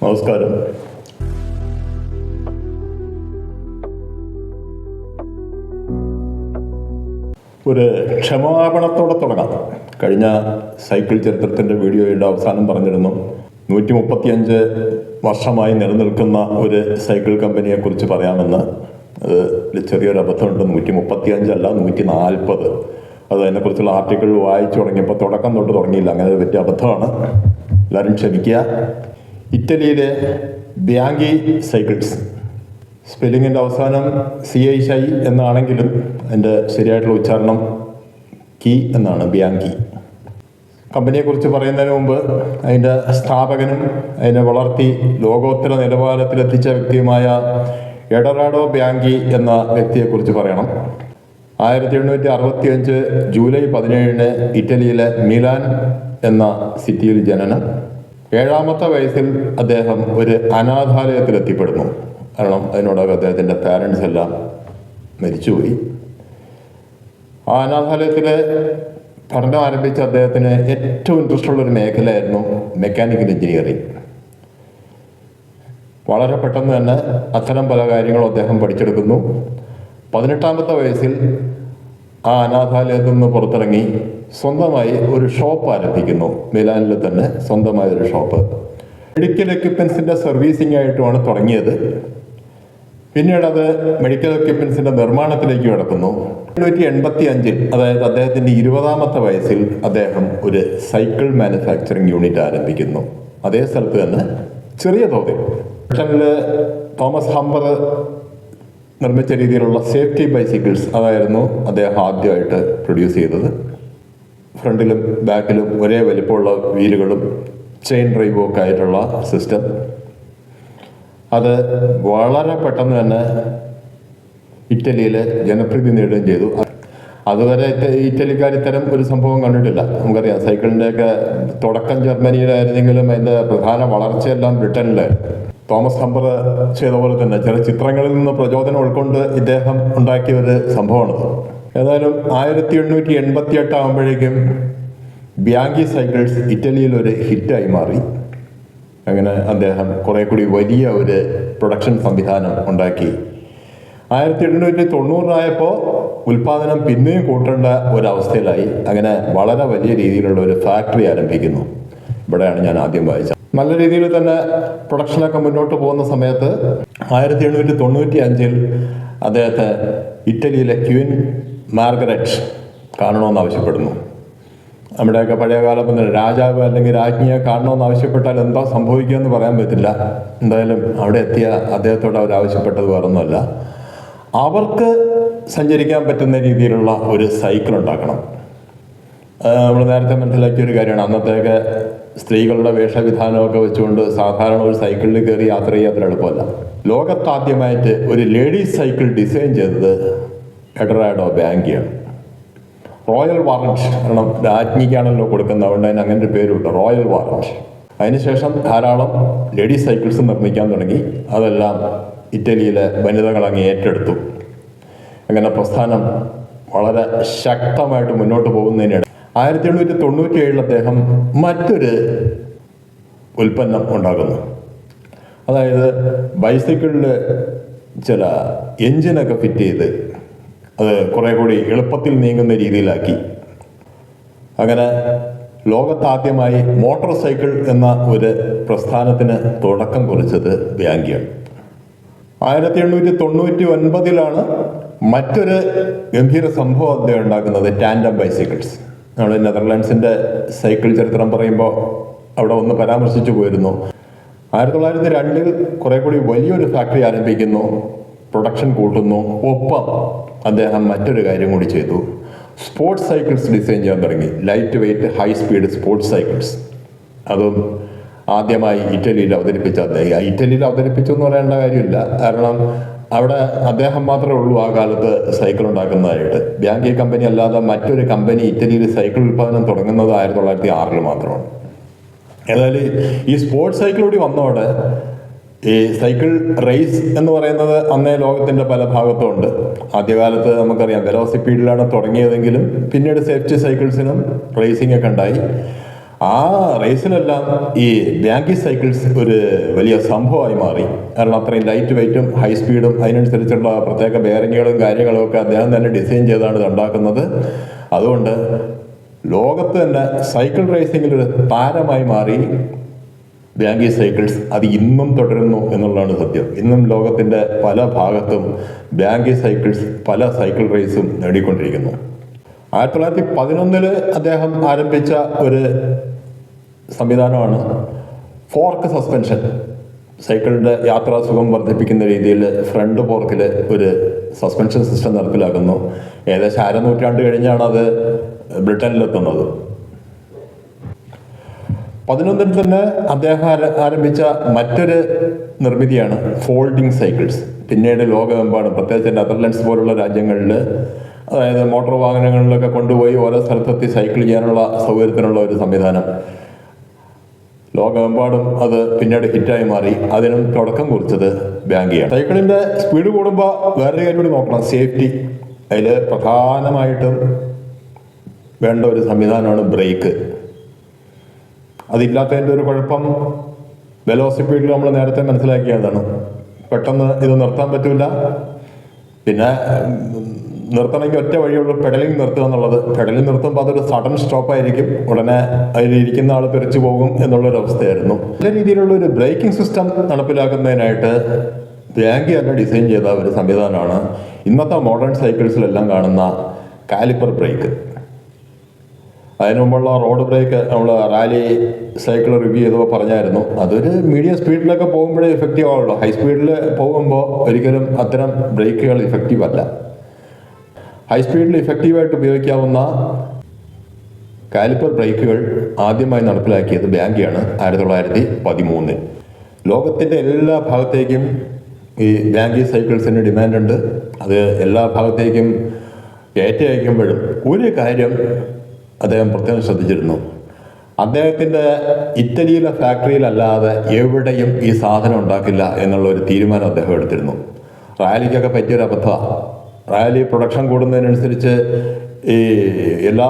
നമസ്കാരം. ഒരു ക്ഷമാപണത്തോടെ തുടങ്ങാം. കഴിഞ്ഞ സൈക്കിൾ ചരിത്രത്തിൻ്റെ വീഡിയോയുടെ അവസാനം പറഞ്ഞിരുന്നു 135 വർഷമായി നിലനിൽക്കുന്ന ഒരു സൈക്കിൾ കമ്പനിയെക്കുറിച്ച് പറയാമെന്ന്. അത് ചെറിയൊരു അബദ്ധമുണ്ട്. 135 അല്ല, 140. അത് അതിനെക്കുറിച്ചുള്ള ആർട്ടിക്കിൾ വായിച്ചു തുടങ്ങിയപ്പോൾ തുടക്കം തൊട്ട് തുടങ്ങിയില്ല. അങ്ങനെ ഒരു വലിയ അബദ്ധമാണ്, എല്ലാവരും ക്ഷമിക്കുക. ഇറ്റലിയിലെ ബിയാങ്കി സൈക്കിൾസ്, സ്പെല്ലിങ്ങിൻ്റെ അവസാനം CHI എന്നാണെങ്കിലും അതിൻ്റെ ശരിയായിട്ടുള്ള ഉച്ചാരണം കി എന്നാണ്, ബിയാങ്കി. കമ്പനിയെക്കുറിച്ച് പറയുന്നതിന് മുമ്പ് അതിൻ്റെ സ്ഥാപകനും അതിനെ വളർത്തി ലോകോത്തര നിലവാരത്തിലെത്തിച്ച വ്യക്തിയുമായ എഡറാഡോ ബിയാങ്കി എന്ന വ്യക്തിയെക്കുറിച്ച് പറയണം. 1865 ജൂലൈ 17 ഇറ്റലിയിലെ മിലാൻ എന്ന സിറ്റിയിൽ ജനനം. 7ാമത്തെ വയസ്സിൽ അദ്ദേഹം ഒരു അനാഥാലയത്തിൽ എത്തിപ്പെടുന്നു. കാരണം അതിനോടകം അദ്ദേഹത്തിൻ്റെ പാരൻസ് എല്ലാം മരിച്ചുപോയി. ആ അനാഥാലയത്തിൽ പഠനം ആരംഭിച്ച അദ്ദേഹത്തിന് ഏറ്റവും ഇൻട്രസ്റ്റ് ഉള്ളൊരു മേഖലയായിരുന്നു മെക്കാനിക്കൽ എഞ്ചിനീയറിംഗ്. വളരെ പെട്ടെന്ന് തന്നെ അത്തരം പല കാര്യങ്ങളും അദ്ദേഹം പഠിച്ചെടുക്കുന്നു. 18ാമത്തെ വയസ്സിൽ ആ അനാഥാലയത്തിൽ നിന്ന് പുറത്തിറങ്ങി സ്വന്തമായി ഒരു ഷോപ്പ് ആരംഭിക്കുന്നു. മിലാനിൽ തന്നെ സ്വന്തമായ ഒരു ഷോപ്പ്. മെഡിക്കൽ എക്യുപ്മെൻസിൻ്റെ സർവീസിംഗ് ആയിട്ടുമാണ് തുടങ്ങിയത്. പിന്നീട് അത് മെഡിക്കൽ എക്യുപ്മെൻസിൻ്റെ നിർമ്മാണത്തിലേക്ക് കിടക്കുന്നു. 1885 അതായത് അദ്ദേഹത്തിൻ്റെ 20ാമത്തെ വയസ്സിൽ അദ്ദേഹം ഒരു സൈക്കിൾ മാനുഫാക്ചറിങ് യൂണിറ്റ് ആരംഭിക്കുന്നു. അതേ സ്ഥലത്ത് തന്നെ ചെറിയ തോതിൽ. ബ്രിട്ടനിൽ തോമസ് ഹംബർ നിർമ്മിച്ച രീതിയിലുള്ള സേഫ്റ്റി ബൈസിക്കിൾസ് അതായിരുന്നു അദ്ദേഹം ആദ്യമായിട്ട് പ്രൊഡ്യൂസ് ചെയ്തത്. ഫ്രണ്ടിലും ബാക്കിലും ഒരേ വലിപ്പമുള്ള വീലുകളും ചെയിൻ ഡ്രൈവും ഒക്കെ ആയിട്ടുള്ള സിസ്റ്റം. അത് വളരെ പെട്ടെന്ന് തന്നെ ഇറ്റലിയിൽ ജനപ്രീതി നേടുകയും ചെയ്തു. അതുവരെ ഇറ്റലിക്കാർ ഇത്തരം ഒരു സംഭവം കണ്ടിട്ടില്ല. നമുക്കറിയാം, സൈക്കിളിൻ്റെയൊക്കെ തുടക്കം ജർമ്മനിയിലായിരുന്നെങ്കിലും അതിൻ്റെ പ്രധാന വളർച്ചയെല്ലാം ബ്രിട്ടനിലായിരുന്നു. തോമസ് ഹംബർ ചെയ്ത പോലെ തന്നെ ചില ചിത്രങ്ങളിൽ നിന്ന് പ്രചോദനം ഉൾക്കൊണ്ട് ഇദ്ദേഹം ഉണ്ടാക്കിയ ഒരു സംഭവമാണത്. ഏതായാലും 1888 ആകുമ്പോഴേക്കും ബിയാങ്കി സൈക്കിൾസ് ഇറ്റലിയിൽ ഒരു ഹിറ്റായി മാറി. അങ്ങനെ അദ്ദേഹം കുറെ കൂടി വലിയ ഒരു പ്രൊഡക്ഷൻ സംവിധാനം ഉണ്ടാക്കി. 1890 ആയപ്പോൾ ഉൽപ്പാദനം പിന്നെയും കൂട്ടേണ്ട ഒരവസ്ഥയിലായി. അങ്ങനെ വളരെ വലിയ രീതിയിലുള്ള ഒരു ഫാക്ടറി ആരംഭിക്കുന്നു. ഇവിടെയാണ് ഞാൻ ആദ്യം വായിച്ചത്. നല്ല രീതിയിൽ തന്നെ പ്രൊഡക്ഷനൊക്കെ മുന്നോട്ട് പോകുന്ന സമയത്ത് 1895 അദ്ദേഹത്തെ ഇറ്റലിയിലെ ക്വീൻ മാർഗരറ്റ് കാണണമെന്ന് ആവശ്യപ്പെടുന്നു. നമ്മുടെയൊക്കെ പഴയകാലം രാജാവ് അല്ലെങ്കിൽ രാജ്ഞിയെ കാണണമെന്ന് ആവശ്യപ്പെട്ടാൽ എന്താ സംഭവിക്കുക എന്ന് പറയാൻ പറ്റില്ല. എന്തായാലും അവിടെ എത്തിയ അദ്ദേഹത്തോട് അവർ ആവശ്യപ്പെട്ടത് വേറൊന്നുമല്ല, അവർക്ക് സഞ്ചരിക്കാൻ പറ്റുന്ന രീതിയിലുള്ള ഒരു സൈക്കിൾ ഉണ്ടാക്കണം. നമ്മൾ നേരത്തെ മനസ്സിലാക്കിയൊരു കാര്യമാണ്. അന്നത്തെയൊക്കെ സ്ത്രീകളുടെ വേഷവിധാനമൊക്കെ വെച്ചുകൊണ്ട് സാധാരണ ഒരു സൈക്കിളിൽ കയറി യാത്ര ചെയ്യാൻ അത്ര എളുപ്പമല്ല. ലോകത്താദ്യമായിട്ട് ഒരു ലേഡീസ് സൈക്കിൾ ഡിസൈൻ ചെയ്തത് എഡറാഡോ ബിയാങ്കിയാണ്. റോയൽ വാറന്റ്, കാരണം രാജ്ഞിക്കാണല്ലോ കൊടുക്കുന്നത്, അതുകൊണ്ട് അതിന് അങ്ങനെ ഒരു പേരുണ്ട്, റോയൽ വാറന്റ്. അതിനുശേഷം ധാരാളം ലേഡീസ് സൈക്കിൾസ് നിർമ്മിക്കാൻ തുടങ്ങി. അതെല്ലാം ഇറ്റലിയിലെ വനിതകൾ അങ്ങ് ഏറ്റെടുത്തു. അങ്ങനെ പ്രസ്ഥാനം വളരെ ശക്തമായിട്ട് മുന്നോട്ട് പോകുന്നതിനിടെ 1897 അദ്ദേഹം മറ്റൊരു ഉൽപ്പന്നം ഉണ്ടാക്കുന്നു. അതായത് ബൈസൈക്കിളിൽ ചില എൻജിനൊക്കെ ഫിറ്റ് ചെയ്ത് അത് കുറെ കൂടി എളുപ്പത്തിൽ നീങ്ങുന്ന രീതിയിലാക്കി. അങ്ങനെ ലോകത്താദ്യമായി മോട്ടോർ സൈക്കിൾ എന്ന ഒരു പ്രസ്ഥാനത്തിന് തുടക്കം കുറിച്ചത് ബിയാങ്കിയാണ്. 1899 മറ്റൊരു ഗംഭീര സംഭവം അദ്ദേഹം ഉണ്ടാക്കുന്നത് ടാൻഡം ബൈസൈക്കിൾസ്. നമ്മൾ നെതർലാൻഡ്സിൻ്റെ സൈക്കിൾ ചരിത്രം പറയുമ്പോൾ അവിടെ ഒന്ന് പരാമർശിച്ചു പോയിരുന്നു. 1902 കുറെ കൂടി വലിയൊരു ഫാക്ടറി ആരംഭിക്കുന്നു, പ്രൊഡക്ഷൻ കൂട്ടുന്നു. ഒപ്പം അദ്ദേഹം മറ്റൊരു കാര്യം കൂടി ചെയ്തു, സ്പോർട്സ് സൈക്കിൾസ് ഡിസൈൻ ചെയ്യാൻ തുടങ്ങി. Light weight high speed sports cycles. അതും ആദ്യമായി ഇറ്റലിയിൽ അവതരിപ്പിച്ച അദ്ദേഹം. ഇറ്റലിയിൽ അവതരിപ്പിച്ചു എന്ന് പറയേണ്ട കാര്യമില്ല, കാരണം അവിടെ അദ്ദേഹം മാത്രമേ ഉള്ളൂ ആ കാലത്ത് സൈക്കിൾ ഉണ്ടാക്കുന്നതായിട്ട്. ബിയാങ്കി കമ്പനി അല്ലാതെ മറ്റൊരു കമ്പനി ഇറ്റലിയിൽ സൈക്കിൾ ഉൽപ്പാദനം തുടങ്ങുന്നത് 1906 മാത്രമാണ്. ഏതായാലും ഈ സ്പോർട്സ് സൈക്കിൾ കൂടി വന്നതോടെ ഈ സൈക്കിൾ റേസ് എന്ന് പറയുന്നത് അന്നേ ലോകത്തിൻ്റെ പല ഭാഗത്തും ഉണ്ട്. ആദ്യകാലത്ത് നമുക്കറിയാം വെലോസിപ്പീഡിലാണ് തുടങ്ങിയതെങ്കിലും പിന്നീട് സേഫ്റ്റി സൈക്കിൾസിനും റേസിംഗ് ഒക്കെ ഉണ്ടായി. ആ റേസിലെല്ലാം ഈ ബാങ്കി സൈക്കിൾസ് ഒരു വലിയ സംഭവമായി മാറി. കാരണം അത്രയും ലൈറ്റ് വെയിറ്റും ഹൈ സ്പീഡും അതിനനുസരിച്ചുള്ള പ്രത്യേക ബെയറിങ്ങുകളും കാര്യങ്ങളും ഒക്കെ അദ്ദേഹം തന്നെ ഡിസൈൻ ചെയ്താണ് ഇത് ഉണ്ടാക്കുന്നത്. അതുകൊണ്ട് ലോകത്ത് തന്നെ സൈക്കിൾ റേസിംഗിൽ ഒരു താരമായി മാറി ബാങ്കി സൈക്കിൾസ്. അത് ഇന്നും തുടരുന്നു എന്നുള്ളതാണ് സത്യം. ഇന്നും ലോകത്തിൻ്റെ പല ഭാഗത്തും ബാങ്കി സൈക്കിൾസ് പല സൈക്കിൾ റേസും നേടിക്കൊണ്ടിരിക്കുന്നു. 1911 അദ്ദേഹം ആരംഭിച്ച ഒരു സംവിധാനമാണ് ഫോർക്ക് സസ്പെൻഷൻ. സൈക്കിളിൻ്റെ യാത്രാസുഖം വർദ്ധിപ്പിക്കുന്ന രീതിയിൽ ഫ്രണ്ട് ഫോർക്കിൽ ഒരു സസ്പെൻഷൻ സിസ്റ്റം നടപ്പിലാക്കുന്നു. ഏകദേശം അരനൂറ്റാണ്ട് കഴിഞ്ഞാണ് അത് ബ്രിട്ടനിലെത്തുന്നത്. 11 തന്നെ അദ്ദേഹം ആരംഭിച്ച മറ്റൊരു നിർമ്മിതിയാണ് ഫോൾഡിംഗ് സൈക്കിൾസ്. പിന്നീട് ലോകമെമ്പാടും, പ്രത്യേകിച്ച് നെതർലൻഡ്സ് പോലുള്ള രാജ്യങ്ങളിൽ, അതായത് മോട്ടോർ വാഹനങ്ങളിലൊക്കെ കൊണ്ടുപോയി ഓരോ സ്ഥലത്തെത്തി സൈക്കിൾ ചെയ്യാനുള്ള സൗകര്യത്തിനുള്ള ഒരു സംവിധാനം ലോകമെമ്പാടും അത് പിന്നീട് ഹിറ്റായി മാറി. അതിനും തുടക്കം കുറിച്ചത് ബാങ്കിയാണ്. സൈക്കിളിൻ്റെ സ്പീഡ് കൂടുമ്പോൾ വേറൊരു കാര്യം കൂടി നോക്കണം, സേഫ്റ്റി. അതിൽ പ്രധാനമായിട്ടും വേണ്ട ഒരു സംവിധാനമാണ് ബ്രേക്ക്. അതില്ലാത്തതിൻ്റെ ഒരു കുഴപ്പം വെലോസിറ്റിയിൽ നമ്മൾ നേരത്തെ മനസ്സിലാക്കിയതാണ്. പെട്ടെന്ന് ഇത് നിർത്താൻ പറ്റില്ല. പിന്നെ നിർത്തണമെങ്കിൽ ഒറ്റ വഴിയുള്ളൂ, പെഡലിംഗ് നിർത്തുക എന്നുള്ളത്. പെഡലിംഗ് നിർത്തുമ്പോൾ അതൊരു സഡൻ സ്റ്റോപ്പായിരിക്കും, ഉടനെ അതിലിരിക്കുന്ന ആൾ തെറിച്ചു പോകും എന്നുള്ളൊരവസ്ഥയായിരുന്നു. നല്ല രീതിയിലുള്ള ഒരു ബ്രേക്കിംഗ് സിസ്റ്റം നടപ്പിലാക്കുന്നതിനായിട്ട് ബാങ്കി തന്നെ ഡിസൈൻ ചെയ്ത ഒരു സംവിധാനമാണ് ഇന്നത്തെ മോഡേൺ സൈക്കിൾസിലെല്ലാം കാണുന്ന കാലിപ്പർ ബ്രേക്ക്. അതിനു മുമ്പുള്ള റോഡ് ബ്രേക്ക് നമ്മൾ റാലി സൈക്കിൾ റിവ്യൂ ചെയ്തപ്പോൾ പറഞ്ഞായിരുന്നു. അതൊരു മീഡിയം സ്പീഡിലൊക്കെ പോകുമ്പോഴേ ഇഫക്റ്റീവ് ആവുള്ളൂ. ഹൈ സ്പീഡിൽ പോകുമ്പോൾ ഒരിക്കലും അത്തരം ബ്രേക്കുകൾ ഇഫക്റ്റീവ് അല്ല. ഹൈ സ്പീഡിൽ ഇഫക്റ്റീവായിട്ട് ഉപയോഗിക്കാവുന്ന കാലിപ്പർ ബ്രേക്കുകൾ ആദ്യമായി നടപ്പിലാക്കിയത് ബാങ്കിയാണ് 1913. ലോകത്തിൻ്റെ എല്ലാ ഭാഗത്തേക്കും ഈ ബാങ്കി സൈക്കിൾസിന് ഡിമാൻഡുണ്ട്. അത് എല്ലാ ഭാഗത്തേക്കും കയറ്റി അയക്കുമ്പോഴും ഒരു കാര്യം അദ്ദേഹം പ്രത്യേകം ശ്രദ്ധിച്ചിരുന്നു. അദ്ദേഹത്തിൻ്റെ ഇറ്റലിയിലെ ഫാക്ടറിയിലല്ലാതെ എവിടെയും ഈ സാധനം ഉണ്ടാക്കില്ല എന്നുള്ള ഒരു തീരുമാനം അദ്ദേഹം എടുത്തിരുന്നു. റാലിക്കൊക്കെ പറ്റിയൊരു അബദ്ധമാണ്. റാലി പ്രൊഡക്ഷൻ കൂടുന്നതിനനുസരിച്ച് ഈ എല്ലാ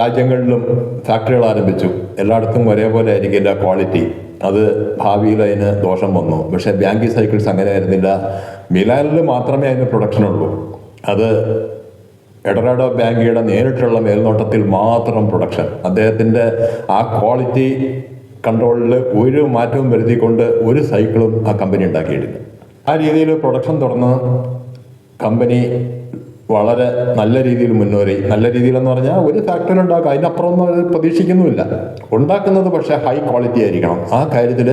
രാജ്യങ്ങളിലും ഫാക്ടറികൾ ആരംഭിച്ചു. എല്ലായിടത്തും ഒരേപോലെ ആയിരിക്കില്ല ക്വാളിറ്റി. അത് ഭാവിയിൽ അതിന് ദോഷം വന്നു. പക്ഷേ ബാങ്കി സൈക്കിൾസ് അങ്ങനെ ആയിരുന്നില്ല. മിലാനിൽ മാത്രമേ അതിന് പ്രൊഡക്ഷനുള്ളൂ. അത് എഡറാഡോ ബാങ്കിയുടെ നേരിട്ടുള്ള മേൽനോട്ടത്തിൽ മാത്രം പ്രൊഡക്ഷൻ. അദ്ദേഹത്തിൻ്റെ ആ ക്വാളിറ്റി കൺട്രോളിൽ ഒരു മാറ്റവും വരുത്തിക്കൊണ്ട് ഒരു സൈക്കിളും ആ കമ്പനി ഉണ്ടാക്കിയിട്ടില്ല. ആ രീതിയിൽ പ്രൊഡക്ഷൻ തുടർന്ന് കമ്പനി വളരെ നല്ല രീതിയിൽ മുന്നേറി. നല്ല രീതിയിലെന്ന് പറഞ്ഞാൽ ഒരു ഫാക്ടറി ഉണ്ടാക്കുക, അതിനപ്പുറമൊന്നും അവർ പ്രതീക്ഷിക്കുന്നുമില്ല. ഉണ്ടാക്കുന്നത് പക്ഷേ ഹൈ ക്വാളിറ്റി ആയിരിക്കണം. ആ കാര്യത്തിൽ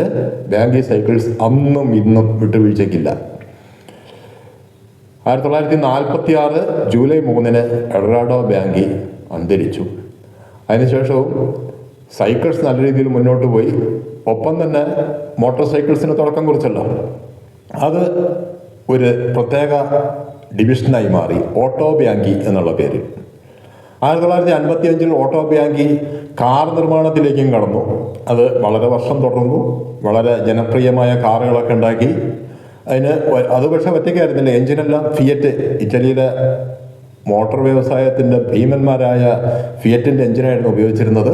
ബാങ്കി സൈക്കിൾസ് അന്നും ഇന്നും വിട്ടുവീഴ്ചയ്ക്കില്ല. 1946 ജൂലൈ 3 എഡറാഡോ ബാങ്കി അന്തരിച്ചു. അതിനുശേഷവും സൈക്കിൾസ് നല്ല രീതിയിൽ മുന്നോട്ട് പോയി. ഒപ്പം തന്നെ മോട്ടോർ സൈക്കിൾസിന് തുടക്കം കുറിച്ചല്ലോ. അത് ഒരു പ്രത്യേക ഡിവിഷനായി മാറി, ഓട്ടോ ബാങ്കി എന്നുള്ള പേര്. 1955 ഓട്ടോ ബാങ്കി കാർ നിർമ്മാണത്തിലേക്കും കടന്നു. അത് വളരെ വർഷം തുടർന്നു. വളരെ ജനപ്രിയമായ കാറുകളൊക്കെ ഉണ്ടാക്കി. അത് പക്ഷേ ഒറ്റയ്ക്കായിരുന്നില്ല. എഞ്ചിനെല്ലാം ഫിയറ്റ്, ഇറ്റലിയിലെ മോട്ടോർ വ്യവസായത്തിൻ്റെ ഭീമന്മാരായ ഫിയറ്റിൻ്റെ എഞ്ചിനായിരുന്നു ഉപയോഗിച്ചിരുന്നത്.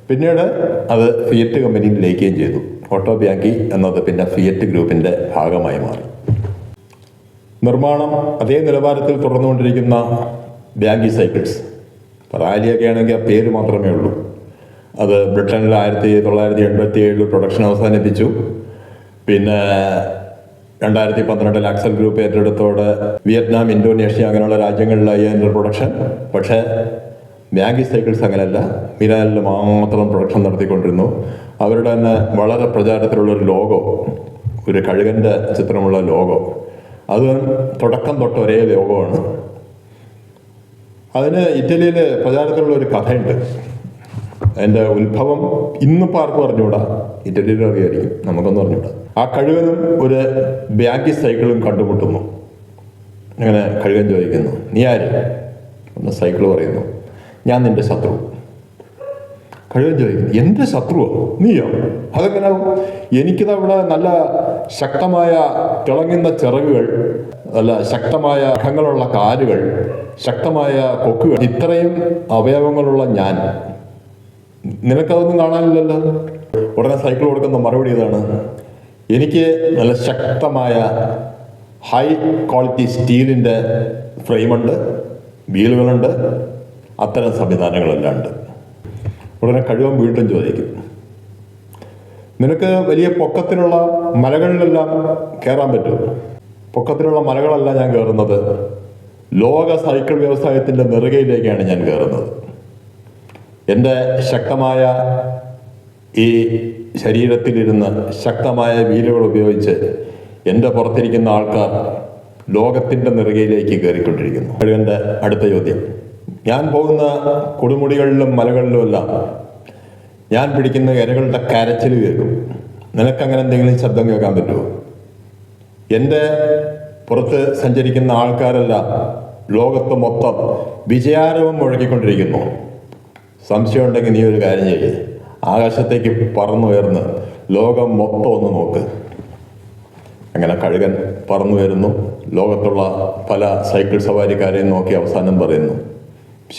പിന്നീട് അത് ഫിയറ്റ് കമ്പനിയിൽ ലയിക്കുകയും ചെയ്തു. ഓട്ടോ ബാങ്കി എന്നത് പിന്നെ ഫിയറ്റ് ഗ്രൂപ്പിൻ്റെ ഭാഗമായി മാറി. നിർമ്മാണം അതേ നിലവാരത്തിൽ തുടർന്നുകൊണ്ടിരിക്കുന്ന ബാങ്കി സൈക്കിൾസ്, റാലിയൊക്കെ ആണെങ്കിൽ ആ പേര് മാത്രമേ ഉള്ളൂ. അത് ബ്രിട്ടനിൽ 1987 പ്രൊഡക്ഷൻ അവസാനിപ്പിച്ചു. പിന്നെ 2012 ആക്സൽ ഗ്രൂപ്പ് ഏറ്റെടുത്തോടെ വിയറ്റ്നാം, ഇന്തോനേഷ്യ അങ്ങനെയുള്ള രാജ്യങ്ങളിലായി അതിൻ്റെ പ്രൊഡക്ഷൻ. പക്ഷേ ബാങ്കി സൈക്കിൾസ് അങ്ങനെയല്ല. മിലാനിൽ മാത്രം പ്രൊഡക്ഷൻ നടത്തിക്കൊണ്ടിരുന്നു. അവരുടെ തന്നെ വളരെ പ്രചാരത്തിലുള്ളൊരു ലോഗോ, ഒരു കഴുകൻ്റെ ചിത്രമുള്ള ലോഗോ, അത് തുടക്കം തൊട്ട് ഒരേ ലോഗോയാണ്. അതിന് ഇറ്റലിയിൽ പ്രചാരത്തിലുള്ള ഒരു കഥയുണ്ട്. അതിൻ്റെ ഉത്ഭവം ഇന്നിപ്പോൾ ആർക്കും അറിഞ്ഞുകൂടാ. ഇറ്റലിയിൽ അറിയായിരിക്കും, നമുക്കൊന്നും അറിഞ്ഞുകൂടാ. ആ കഴുകനും ഒരു ബാങ്കി സൈക്കിളും കണ്ടുമുട്ടുന്നു. അങ്ങനെ കഴുകൻ ചോദിക്കുന്നു, നീ ആര്? ഒന്ന് സൈക്കിൾ പറയുന്നു, ഞാൻ നിന്റെ ശത്രു. കഴുകൻ ചോദിക്കുന്നു, എൻ്റെ ശത്രുവോ? നീയോ? അതെങ്ങനെയാവും? എനിക്കിതവിടെ നല്ല ശക്തമായ തിളങ്ങുന്ന ചിറകുകൾ, നല്ല ശക്തമായ നഖങ്ങളുള്ള കാലുകൾ, ശക്തമായ കൊക്കുകൾ, ഇത്രയും അവയവങ്ങളുള്ള ഞാൻ നിനക്കതൊന്നും കാണാനില്ലല്ലോ. ഉടനെ സൈക്കിൾ കൊടുക്കുന്ന മറുപടി ഇതാണ്: എനിക്ക് നല്ല ശക്തമായ ഹൈ ക്വാളിറ്റി സ്റ്റീലിൻ്റെ ഫ്രെയിമുണ്ട്, വീലുകളുണ്ട്, അത്തരം സംവിധാനങ്ങളെല്ലാം ഉണ്ട്. ഉടനെ കഴിവൻ വീണ്ടും ചോദിക്കും: നിനക്ക് വലിയ പൊക്കത്തിലുള്ള മലകളിലെല്ലാം കയറാൻ പറ്റുമോ? പൊക്കത്തിലുള്ള മലകളല്ല ഞാൻ കയറുന്നത്, ലോക സൈക്കിൾ വ്യവസായത്തിൻ്റെ നെറുകയിലേക്കാണ് ഞാൻ കയറുന്നത്. എൻ്റെ ശക്തമായ ഈ ശരീരത്തിലിരുന്ന് ശക്തമായ വീലുകൾ ഉപയോഗിച്ച് എൻ്റെ പുറത്തിരിക്കുന്ന ആൾക്കാർ ലോകത്തിൻ്റെ നെറുകയിലേക്ക് കയറിക്കൊണ്ടിരിക്കുന്നു. കഴിവൻ്റെ അടുത്ത ചോദ്യം: ഞാൻ പോകുന്ന കൊടുമുടികളിലും മലകളിലുമെല്ലാം ഞാൻ പിടിക്കുന്ന ഇരകളുടെ കരച്ചിൽ കേൾക്കും. നിനക്കങ്ങനെ എന്തെങ്കിലും ശബ്ദം കേൾക്കാൻ പറ്റുമോ? എൻ്റെ പുറത്ത് സഞ്ചരിക്കുന്ന ആൾക്കാരെല്ലാം ലോകത്ത് മൊത്തം വിജയാരവം മുഴക്കിക്കൊണ്ടിരിക്കുന്നു. സംശയം ഉണ്ടെങ്കിൽ നീ ഒരു കാര്യം ചെയ്യ്, ആകാശത്തേക്ക് പറന്നുയർന്ന് ലോകം മൊത്തം ഒന്ന് നോക്ക്. അങ്ങനെ കഴുകൻ പറന്നു വരുന്നു, ലോകത്തുള്ള പല സൈക്കിൾ സവാരിക്കാരെയും നോക്കി അവസാനം പറയുന്നു: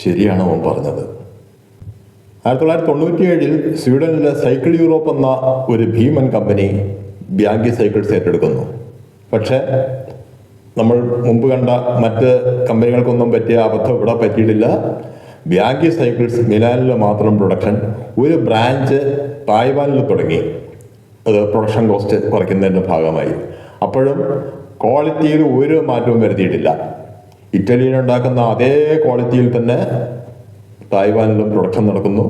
ശരിയാണ് അവൻ പറഞ്ഞത്. 1997 സ്വീഡനിലെ സൈക്കിൾ യൂറോപ്പ് എന്ന ഒരു ഭീമൻ കമ്പനി ബ്യാങ്കി സൈക്കിൾസ് ഏറ്റെടുക്കുന്നു. പക്ഷേ നമ്മൾ മുമ്പ് കണ്ട മറ്റ് കമ്പനികൾക്കൊന്നും പറ്റിയ അബദ്ധം ഇവിടെ പറ്റിയിട്ടില്ല. ബ്യാങ്കി സൈക്കിൾസ് മിലാനിൽ മാത്രം പ്രൊഡക്ഷൻ, ഒരു ബ്രാഞ്ച് തായ്വാനിൽ തുടങ്ങി. അത് പ്രൊഡക്ഷൻ കോസ്റ്റ് കുറയ്ക്കുന്നതിൻ്റെ ഭാഗമായി. അപ്പോഴും ക്വാളിറ്റിയിൽ ഒരു മാറ്റവും വരുത്തിയിട്ടില്ല. ഇറ്റലിയിൽ ഉണ്ടാക്കുന്ന അതേ ക്വാളിറ്റിയിൽ തന്നെ തായ്വാനിലും പ്രൊഡക്ഷൻ നടക്കുന്നു.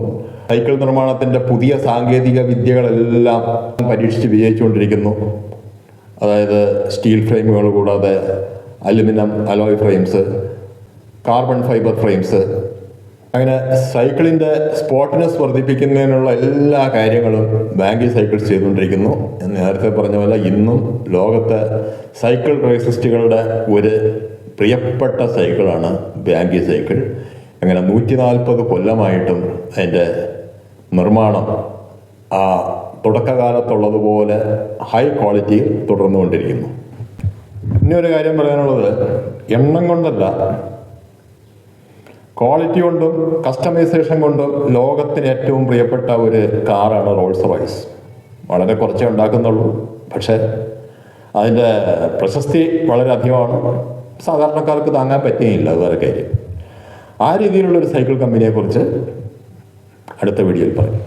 സൈക്കിൾ നിർമ്മാണത്തിൻ്റെ പുതിയ സാങ്കേതിക വിദ്യകളെല്ലാം പരീക്ഷിച്ച് വിജയിച്ചുകൊണ്ടിരിക്കുന്നു. അതായത് സ്റ്റീൽ ഫ്രെയിമുകൾ കൂടാതെ aluminium alloy frames, carbon fibre frames, അങ്ങനെ സൈക്കിളിൻ്റെ സ്പോർട്ടിനെസ് വർദ്ധിപ്പിക്കുന്നതിനുള്ള എല്ലാ കാര്യങ്ങളും ബ്യാങ്കി സൈക്കിൾസ് ചെയ്തുകൊണ്ടിരിക്കുന്നു. എന്ന് നേരത്തെ പറഞ്ഞ പോലെ ഇന്നും ലോകത്തെ സൈക്കിൾ റേസിസ്റ്റുകളുടെ ഒരു പ്രിയപ്പെട്ട സൈക്കിളാണ് ബ്യാങ്കി സൈക്കിൾ. അങ്ങനെ 140 കൊല്ലമായിട്ടും അതിൻ്റെ നിർമ്മാണം ആ തുടക്കകാലത്തുള്ളതുപോലെ ഹൈ ക്വാളിറ്റിയിൽ തുടർന്നുകൊണ്ടിരിക്കുന്നു. ഇനി ഒരു കാര്യം പറയാനുള്ളത്, എണ്ണം കൊണ്ടല്ല, ക്വാളിറ്റി കൊണ്ടും കസ്റ്റമൈസേഷൻ കൊണ്ടും ലോകത്തിന് ഏറ്റവും പ്രിയപ്പെട്ട ഒരു കാറാണ് റോൾസ് റോയ്സ്. വളരെ കുറച്ചേ ഉണ്ടാക്കുന്നുള്ളൂ, പക്ഷേ അതിൻ്റെ പ്രശസ്തി വളരെ അധികമാണ്. സാധാരണക്കാർക്ക് താങ്ങാൻ പറ്റുകയില്ല, അത് വേറെ കാര്യം. ആ രീതിയിലുള്ളൊരു സൈക്കിൾ കമ്പനിയെക്കുറിച്ച് അടുത്ത വീഡിയോയിൽ പറയും.